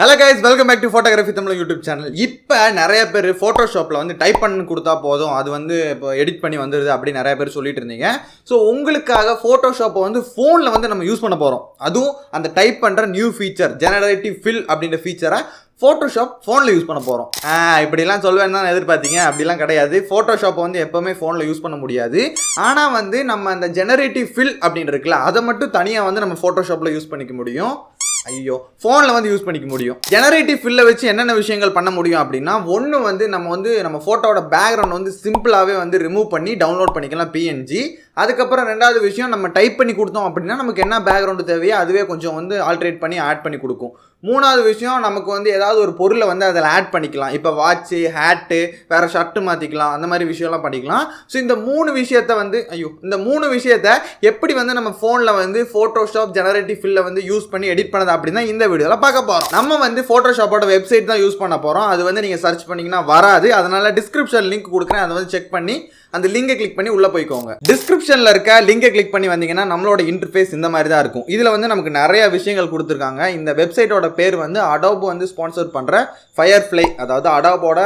Hello guys, welcome back to photographytamizha YouTube channel. இப்போ நிறைய பேர் Photoshopல வந்து டைப் பண்ணி கொடுத்தா போதும் அது வந்து இப்போ எடிட் பண்ணி வந்துருது அப்படி நிறைய பேர் சொல்லிட்டு இருந்தீங்க. ஸோ உங்களுக்காக Photoshop வந்து ஃபோனில் வந்து நம்ம யூஸ் பண்ண போகிறோம். அதுவும் அந்த டைப் பண்ணுற நியூ ஃபீச்சர் generative fill அப்படின்ற ஃபீச்சரை Photoshop ஃபோனில் யூஸ் பண்ண போகிறோம். இப்படிலாம் சொல்வேன்னு தான் எதிர்பார்த்தீங்க, அப்படிலாம் கிடையாது. Photoshop வந்து எப்போவுமே ஃபோனில் யூஸ் பண்ண முடியாது. ஆனால் வந்து நம்ம அந்த generative fill அப்படின்னு இருக்குல்ல, அதை மட்டும் தனியாக வந்து நம்ம Photoshopல யூஸ் பண்ணிக்க முடியும். ஐயோ, ஃபோனில் வந்து யூஸ் பண்ணிக்க முடியும். ஜெனரேட்டிவ் ஃபில்லை வச்சு என்னென்ன விஷயங்கள் பண்ண முடியும் அப்படின்னா, ஒன்று வந்து நம்ம ஃபோட்டோட பேக்ரவுண்ட் வந்து சிம்பிளாகவே வந்து ரிமூவ் பண்ணி டவுன்லோட் பண்ணிக்கலாம் PNG. அதுக்கப்புறம் ரெண்டாவது விஷயம், நம்ம டைப் பண்ணி கொடுத்தோம் அப்படின்னா நமக்கு என்ன பேக்ரவுண்டு தேவையோ அதுவே கொஞ்சம் வந்து ஆல்ட்ரேட் பண்ணி ஆட் பண்ணி கொடுக்கும். மூணாவது விஷயம், நமக்கு வந்து ஏதாவது ஒரு பொருளை வந்து அதில் ஆட் பண்ணிக்கலாம். இப்போ வாட்சு, ஹேட்டு, வேறு ஷர்ட்டு மாற்றிக்கலாம், அந்த மாதிரி விஷயம்லாம் பண்ணிக்கலாம். ஸோ இந்த மூணு விஷயத்தை எப்படி வந்து நம்ம ஃபோனில் வந்து Photoshop ஜெனரேட்டிவ் ஃபில்லை வந்து யூஸ் பண்ணி எடிட் பண்ணது அப்படின்னா இந்த வீடியோவில் பார்க்க போகிறோம். நம்ம வந்து Photoshopோட வெப்சைட் தான் யூஸ் பண்ண போகிறோம். அது வந்து நீங்கள் சர்ச் பண்ணிங்கன்னா வராது. அதனால் டிஸ்கிரிப்ஷன் லிங்க் கொடுக்குறேன், அதை வந்து செக் பண்ணி அந்த லிங்கை கிளிக் பண்ணி உள்ளே போய்க்கோங்க. டிஸ்கிரிப்ஷனில் இருக்க லிங்கை கிளிக் பண்ணி வந்தீங்கன்னா நம்மளோட இன்டர்ஃபேஸ் இந்த மாதிரி தான் இருக்கும். இதில் வந்து நமக்கு நிறைய விஷயங்கள் கொடுத்துருக்காங்க. இந்த வெப்சைட்டோட பேர் வந்து Adobe வந்து ஸ்பான்சர் பண்ணுற firefly, அதாவது Adobeோட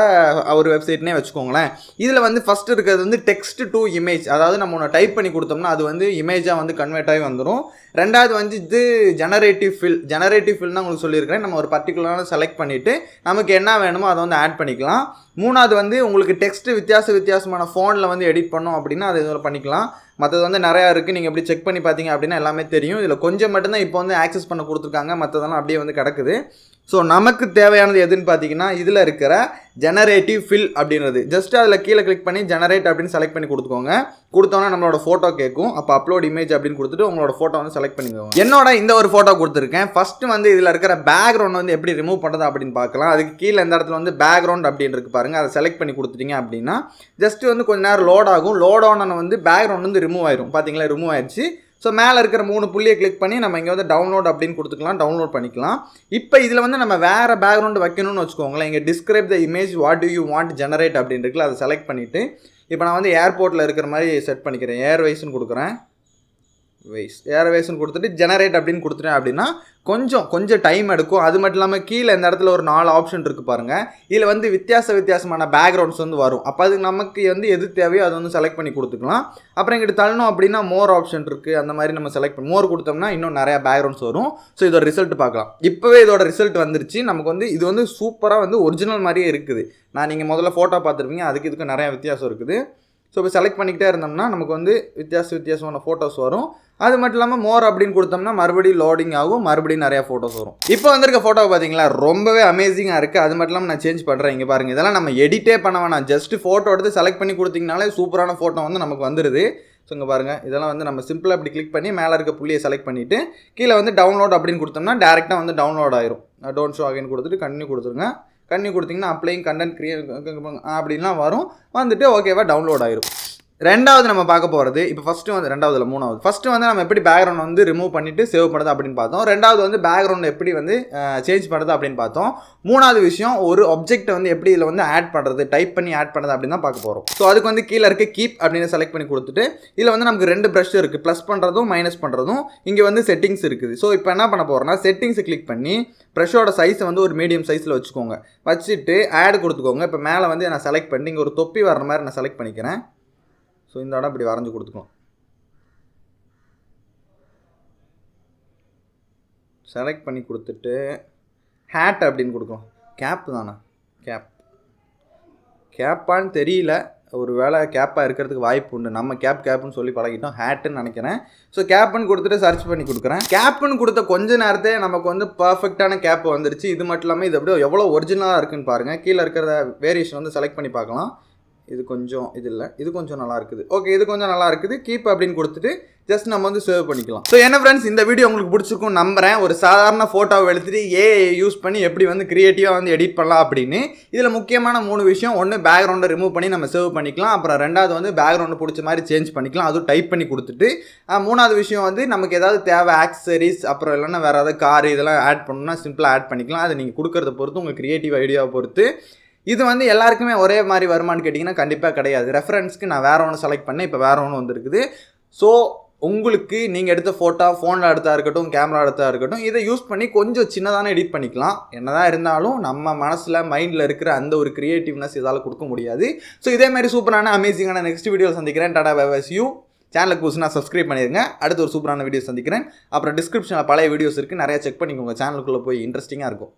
ஒரு வெப்சைட்னே வச்சுக்கோங்களேன். இதில் வந்து ஃபஸ்ட்டு இருக்கிறது வந்து டெக்ஸ்ட் டு இமேஜ், அதாவது நம்ம ஒன்று டைப் பண்ணி கொடுத்தோம்னா அது வந்து இமேஜாக வந்து கன்வெர்ட் ஆகி வந்துடும். ரெண்டாவது வந்து இது ஜெனரேட்டிவ் ஃபில்னா உங்களுக்கு சொல்லியிருக்கிறேன். நம்ம ஒரு பர்டிகுலரான செலக்ட் பண்ணிவிட்டு நமக்கு என்ன வேணுமோ அதை வந்து ஆட் பண்ணிக்கலாம். மூணாவது வந்து உங்களுக்கு டெக்ஸ்ட்டு வித்தியாசமான ஃபோனில் வந்து எடிட் பண்ணோம் அப்படின்னா அது இதில் பண்ணிக்கலாம். மற்றது வந்து நிறையா இருக்குது, நீங்கள் எப்படி செக் பண்ணி பார்த்தீங்க அப்படின்னா எல்லாமே தெரியும். இதில் கொஞ்சம் மட்டும்தான் இப்போ வந்து ஆக்சஸ் பண்ண கொடுத்துருக்காங்க, மற்றதெல்லாம் அப்படியே வந்து கிடக்குது. ஸோ நமக்கு தேவையானது எதுன்னு பார்த்தீங்கன்னா இதில் இருக்கிற ஜெனரேட்டிவ் ஃபில் அப்படின்றது. ஜஸ்ட் அதில் கீழே கிளிக் பண்ணி ஜெனரேட் அப்படின்னு செலக்ட் பண்ணி கொடுத்துக்கோங்க. கொடுத்தோன்னா நம்மளோட ஃபோட்டோ கேட்கும். அப்போ அப்லோட் இமேஜ் அப்படின்னு கொடுத்துட்டு உங்களோட ஃபோட்டோ வந்து செலக்ட் பண்ணிக்கோங்க. என்னோட இந்த ஒரு ஃபோட்டோ கொடுத்துருக்கேன். ஃபஸ்ட்டு வந்து இதில் இருக்கிற பேக்ரவுண்ட் வந்து எப்படி ரிமூவ் பண்ணுறது அப்படின்னு பார்க்கலாம். அதுக்கு கீழே இந்த இடத்துல வந்து பேக்ரவுண்ட் அப்படின்னு இருக்கு பாருங்கள், அதை செலக்ட் பண்ணி கொடுத்துட்டீங்க அப்படின்னா ஜஸ்ட் வந்து கொஞ்சம் நேரம் லோட் ஆகும். லோட் ஆன வந்து பேக்ரவுண்ட் வந்து ரிமூவ் ஆயிரும். பார்த்தீங்களா, ரிமூவ் ஆயிடுச்சு. ஸோ மேலே இருக்கிற 3 புள்ளியை கிளிக் பண்ணி நம்ம இங்கே வந்து டவுன்லோட் அப்படின்னு கொடுத்துக்கலாம், டவுன்லோட் பண்ணிக்கலாம். இப்போ இதில் வந்து நம்ம வேறு பேக்ரவுண்டு வைக்கணும்னு வச்சுக்கோங்களேன். இங்கே describe the image what to you want generate அப்படின்னு இருக்குல்ல, அதை செலக்ட் பண்ணிவிட்டு இப்போ நான் வந்து ஏர்போர்ட்டில் இருக்கிற மாதிரி செட் பண்ணிக்கிறேன். ஏர்வைஸ்ன்னு கொடுக்குறேன். ஏர்வேஸ்ன்னு கொடுத்துட்டு ஜெனரேட் அப்படின்னு கொடுத்துட்டேன் அப்படின்னா கொஞ்சம் டைம் எடுக்கும். அது மட்டும் இல்லாமல் கீழே இந்த இடத்துல ஒரு 4 ஆப்ஷன் இருக்குது பாருங்கள். இதில் வந்து வித்தியாசமான பேக்ரவுண்ட்ஸ் வந்து வரும். அப்போ அது நமக்கு வந்து எது தேவையோ அதை வந்து செலக்ட் பண்ணி கொடுத்துக்கலாம். அப்புறம் இங்கிட்ட தள்ளணும் அப்படின்னா மோர் ஆப்ஷன் இருக்குது. அந்த மாதிரி நம்ம செலக்ட் பண்ணி மோர் கொடுத்தோம்னா இன்னும் நிறையா பேக்ரவுண்ட்ஸ் வரும். ஸோ இதோட ரிசல்ட் பார்க்கலாம். இப்போவே இதோட ரிசல்ட் வந்துருச்சு. நமக்கு வந்து இது வந்து சூப்பராக வந்து ஒரிஜினல் மாதிரியே இருக்குது. நீங்கள் முதல்ல ஃபோட்டோ பார்த்துருப்பீங்க, இதுக்கு நிறையா வித்தியாசம் இருக்குது. ஸோ இப்போ செலக்ட் பண்ணிக்கிட்டே இருந்தோம்னா நமக்கு வந்து வித்தியாசமான ஃபோட்டோஸ் வரும். அது மட்டும் இல்லாமல் மோர் அப்படின்னு கொடுத்தோம்னா மறுபடியும் லோடிங் ஆகும், மறுபடியும் நிறையா ஃபோட்டோஸ் வரும். இப்போ வந்திருக்க ஃபோட்டோ பார்த்தீங்களா, ரொம்பவே அமேசிங்காக இருக்குது. அது மட்டும் இல்லாமல் நான் சேஞ்ச் பண்ணுறேன். இங்கே பாருங்கள், இதெல்லாம் நம்ம எடிட்டே பண்ண வேணாம். ஜஸ்ட் ஃபோட்டோ எடுத்து செலக்ட் பண்ணி கொடுத்தீங்கனாலே சூப்பரான ஃபோட்டோ வந்து நமக்கு வந்துடுது. ஸோ இங்கே பாருங்கள், இதெல்லாம் வந்து நம்ம சிம்பிளாக இப்படி கிளிக் பண்ணி மேலே இருக்க புள்ளியை செலக்ட் பண்ணிவிட்டு கீழே வந்து டவுன்லோட் அப்படின்னு கொடுத்தோம்னா டேரெக்டாக வந்து டவுன்லோட் ஆயிரும். டோன்ட் ஷோ அகைன் கொடுத்துட்டு கண்டினியூ கொடுத்துருங்க. கண்டினியூ கொடுத்தீங்கன்னா அப்ளைங் கண்டென்ட் அப்படின்லாம் வரும். வந்துட்டு ஓகேவா டவுன்லோட் ஆயிரும். ரெண்டாவது நம்ம பார்க்க போகிறது, இப்போ ஃபஸ்ட்டு வந்து ஃபஸ்ட்டு வந்து நம்ம எப்படி பேக்ரவுண்ட் வந்து ரிமூவ் பண்ணிவிட்டு சேவ் பண்ணுறது அப்படின்னு பார்த்தோம். ரெண்டாவது வந்து பேக்ரவுண்ட் எப்படி வந்து சேஞ்ச் பண்ணுறது அப்படின்னு பார்த்தோம். மூணாவது விஷயம், ஒரு ஆப்ஜெக்ட்டை வந்து எப்படி இதில் வந்து ஆட் பண்ணுறது, டைப் பண்ணி ஆட் பண்ணுறது அப்படின்னு தான் பார்க்க போகிறோம். ஸோ அதுக்கு வந்து கீழே இருக்க கீப் அப்படின்னு செலக்ட் பண்ணி கொடுத்துட்டு இதில் வந்து நமக்கு 2 ப்ரஷ் இருக்குது, ப்ளஸ் பண்ணுறதும் மைனஸ் பண்ணுறதும். இங்கே வந்து செட்டிங்ஸ் இருக்குது. ஸோ இப்போ என்ன பண்ண போகிறோம்னா செட்டிங்ஸை கிளிக் பண்ணி ப்ரஷோட சைஸை வந்து ஒரு மீடியம் சைஸில் வச்சுக்கோங்க. வச்சுட்டு ஆட் கொடுத்துக்கோங்க. இப்போ மேலே வந்து நான் செலக்ட் பண்ணி இங்கே ஒரு தொப்பி வர்ற மாதிரி நான் செலக்ட் பண்ணிக்கிறேன். ஸோ இந்த இடம் இப்படி வரைஞ்சி கொடுத்துக்கணும். செலக்ட் பண்ணி கொடுத்துட்டு ஹேட் அப்படின்னு கொடுக்கணும். கேப்பு தானே, கேப்பான்னு தெரியல, ஒரு வேளை கேப்பாக இருக்கிறதுக்கு வாய்ப்பு உண்டு. நம்ம கேப்புன்னு சொல்லி பழகிட்டோம், ஹேட்டுன்னு நினைக்கிறேன். ஸோ கேப்புன்னு கொடுத்துட்டு சர்ச் பண்ணி கொடுக்குறேன். கேப்புன்னு கொடுத்த கொஞ்ச நேரத்தே நமக்கு வந்து பர்ஃபெக்டான கேப் வந்துருச்சு. இது மட்டும் இல்லாமல் இது அப்படியே எவ்வளோ ஒரிஜினலாக இருக்குன்னு பாருங்கள். கீழே இருக்கிற வேரியேஷன் வந்து செலக்ட் பண்ணி பார்க்கலாம். இது கொஞ்சம் இது இல்லை, இது கொஞ்சம் நல்லா இருக்குது. ஓகே, இது கொஞ்சம் நல்லா இருக்குது. கீப் அப்படின்னு கொடுத்துட்டு ஜஸ்ட் நம்ம வந்து சேவ் பண்ணிக்கலாம். ஸோ என்ன ஃப்ரெண்ட்ஸ், இந்த வீடியோ உங்களுக்கு பிடிச்சிருக்கும் நம்புறேன். ஒரு சாதாரண ஃபோட்டோவை எடுத்துகிட்டு ஏஐ யூஸ் பண்ணி எப்படி வந்து க்ரியேட்டிவாக வந்து எடிட் பண்ணலாம் அப்படின்னு. இதில் முக்கியமான 3 விஷயம். ஒன்று, பேக்ரவுண்டை ரிமூவ் பண்ணி நம்ம சேவ் பண்ணிக்கலாம். அப்புறம் ரெண்டாவது வந்து பேக்ரவுண்டு பிடிச்ச மாதிரி சேஞ்ச் பண்ணிக்கலாம், அதுவும் டைப் பண்ணி கொடுத்துட்டு. மூணாவது விஷயம் வந்து நமக்கு ஏதாவது தேவை ஆக்சசரிஸ், அப்புறம் இல்லைன்னா வேறு ஏதாவது கார் இதெல்லாம் ஆட் பண்ணணும்னா சிம்பிளாக ஆட் பண்ணிக்கலாம். அது நீங்கள் கொடுக்குறத பொறுத்து, உங்கள் க்ரியேட்டிவ் ஐடியாவை பொறுத்து. இது வந்து எல்லாருக்குமே ஒரே மாதிரி வருமானு கேட்டிங்கன்னா கண்டிப்பாக கிடையாது. ரெஃபரன்ஸ்க்கு நான் வேறு ஒன்று செலக்ட் பண்ணேன், இப்போ வேறு ஒன்று வந்துருக்குது. ஸோ உங்களுக்கு நீங்கள் எடுத்த ஃபோட்டோ ஃபோனில் எடுத்தா இருக்கட்டும், கேமரா எடுத்தா இருக்கட்டும், இதை யூஸ் பண்ணி கொஞ்சம் சின்னதான எடிட் பண்ணிக்கலாம். என்னதான் இருந்தாலும் நம்ம மனசில் மைண்டில் இருக்கிற அந்த ஒரு கிரியேட்டிவ்னஸ் இதால் கொடுக்க முடியாது. ஸோ இதே மாதிரி சூப்பரான அமேசிங்கான நெக்ஸ்ட் வீடியோ சந்திக்கிறேன். Tata bye bye, see you. சேனலுக்கு புதுசுனா சப்ஸ்கிரைப் பண்ணிடுங்க. அடுத்து ஒரு சூப்பரான வீடியோ சந்திக்கிறேன். அப்புறம் டிஸ்கிரிப்ஷனில் பழைய வீடியோஸ் இருக்குது, நிறையா செக் பண்ணிக்கோங்க. சேனலுக்குள்ளே போய் இன்ட்ரெஸ்டிங்காக இருக்கும்.